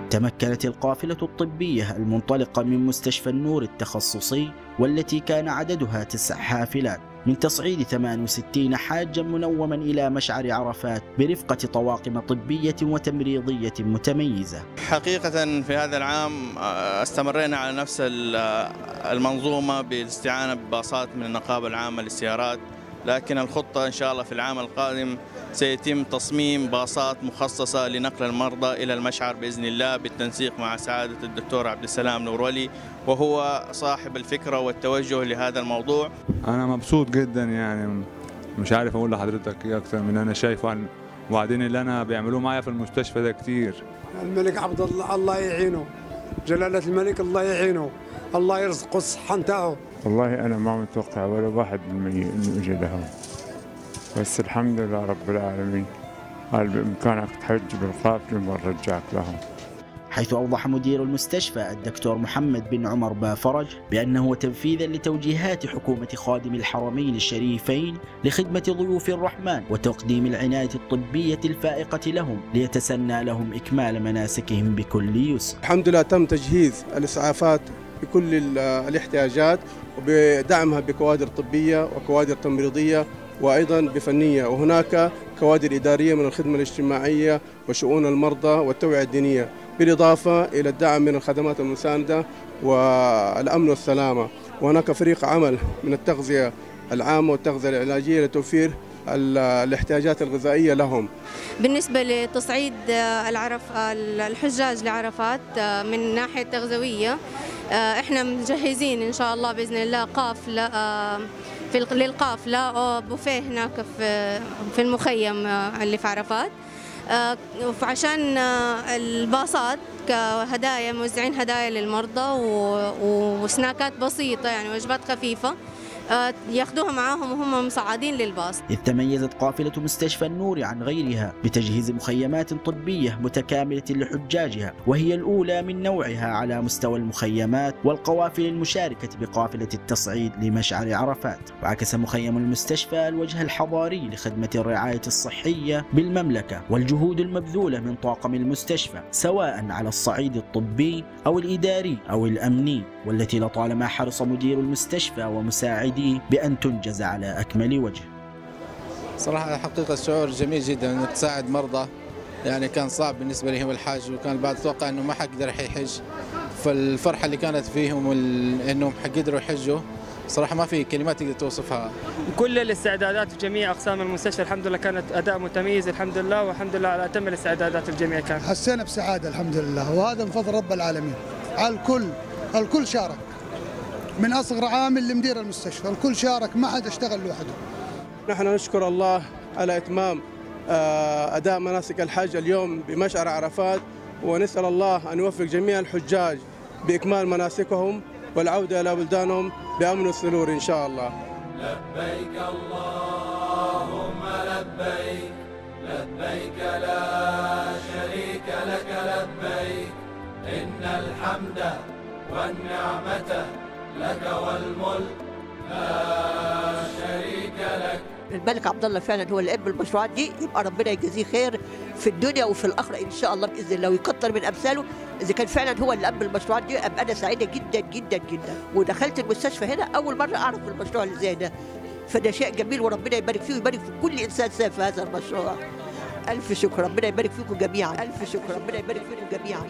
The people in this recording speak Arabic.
تمكنت القافلة الطبية المنطلقة من مستشفى النور التخصصي والتي كان عددها 9 حافلات من تصعيد 68 حاجا منوما إلى مشعر عرفات برفقة طواقم طبية وتمريضية متميزة. حقيقة في هذا العام استمرينا على نفس المنظومة بالاستعانة بباصات من النقابة العامة للسيارات، لكن الخطة إن شاء الله في العام القادم سيتم تصميم باصات مخصصة لنقل المرضى إلى المشعر بإذن الله بالتنسيق مع سعادة الدكتور عبد السلام نور ولي، وهو صاحب الفكرة والتوجه لهذا الموضوع. أنا مبسوط جدا، يعني مش عارف أقول لحضرتك إيه أكثر من أنا شايفه، وبعدين اللي أنا بيعملوه معايا في المستشفى ده كتير. الملك عبد الله الله يعينه، جلالة الملك الله يعينه، الله يرزقه الصحة نتاعه. والله أنا ما متوقع ولا 1% إنه يجي لهم، بس الحمد لله رب العالمين، قال بإمكانك تحج بالقافلة ونرجعك لهم. حيث أوضح مدير المستشفى الدكتور محمد بن عمر بافرج بأنه تنفيذا لتوجيهات حكومة خادم الحرمين الشريفين لخدمة ضيوف الرحمن وتقديم العناية الطبية الفائقة لهم ليتسنى لهم إكمال مناسكهم بكل يسر. الحمد لله تم تجهيز الإسعافات بكل الاحتياجات وبدعمها بكوادر طبية وكوادر تمريضية وأيضا بفنية، وهناك كوادر إدارية من الخدمة الاجتماعية وشؤون المرضى والتوعية الدينية، بالإضافة إلى الدعم من الخدمات المساندة والأمن والسلامة، وهناك فريق عمل من التغذية العامة والتغذية العلاجية لتوفير الاحتياجات الغذائية لهم. بالنسبة لتصعيد الحجاج لعرفات من ناحية تغذوية، احنا مجهزين إن شاء الله بإذن الله قافلة للقافلة بوفيه هناك في المخيم اللي في عرفات، عشان الباصات كهدايا، موزعين هدايا للمرضى وسناكات بسيطة، يعني وجبات خفيفة ياخذوها معاهم وهم مصعدين للباص. إذ تميزت قافلة مستشفى النور عن غيرها بتجهيز مخيمات طبية متكاملة لحجاجها، وهي الأولى من نوعها على مستوى المخيمات والقوافل المشاركة بقافلة التصعيد لمشعر عرفات. وعكس مخيم المستشفى الوجه الحضاري لخدمة الرعاية الصحية بالمملكة والجهود المبذولة من طاقم المستشفى سواء على الصعيد الطبي أو الإداري أو الأمني، والتي لطالما حرص مدير المستشفى ومساعديه بأن تنجز على أكمل وجه. صراحة حقيقة الشعور جميل جدا انك تساعد مرضى، يعني كان صعب بالنسبة لهم الحج، وكان البعض يتوقع انه ما حقدر يحج، فالفرحة اللي كانت فيهم انهم حقدروا يحجوا صراحة ما في كلمات تقدر توصفها. كل الاستعدادات في جميع أقسام المستشفى الحمد لله كانت أداء متميز الحمد لله، والحمد لله على أتم الاستعدادات الجميع كان. حسينا بسعادة الحمد لله، وهذا من فضل رب العالمين. على الكل شارك، من أصغر عامل لمدير المستشفى، الكل شارك، ما حد اشتغل لوحده. نحن نشكر الله على إتمام أداء مناسك الحج اليوم بمشعر عرفات، ونسأل الله أن يوفق جميع الحجاج بإكمال مناسكهم والعودة إلى بلدانهم بأمن وسرور إن شاء الله. لبيك اللهم لبيك، لبيك لا شريك لك لبيك، إن الحمد والنعمة لك والملك لا شريك لك. الملك عبد الله فعلا هو اللي قام بالمشروعات دي، يبقى ربنا يجزيه خير في الدنيا وفي الاخره ان شاء الله باذن الله، ويكتر من امثاله. اذا كان فعلا هو اللي قام بالمشروعات دي ابقى انا سعيده جدا جدا جدا. ودخلت المستشفى هنا اول مره اعرف المشروع اللي زي ده، فده شيء جميل، وربنا يبارك فيه ويبارك في كل انسان ساهم في هذا المشروع. الف شكر، ربنا يبارك فيكم جميعا، الف شكر، ربنا يبارك فيكم جميعا.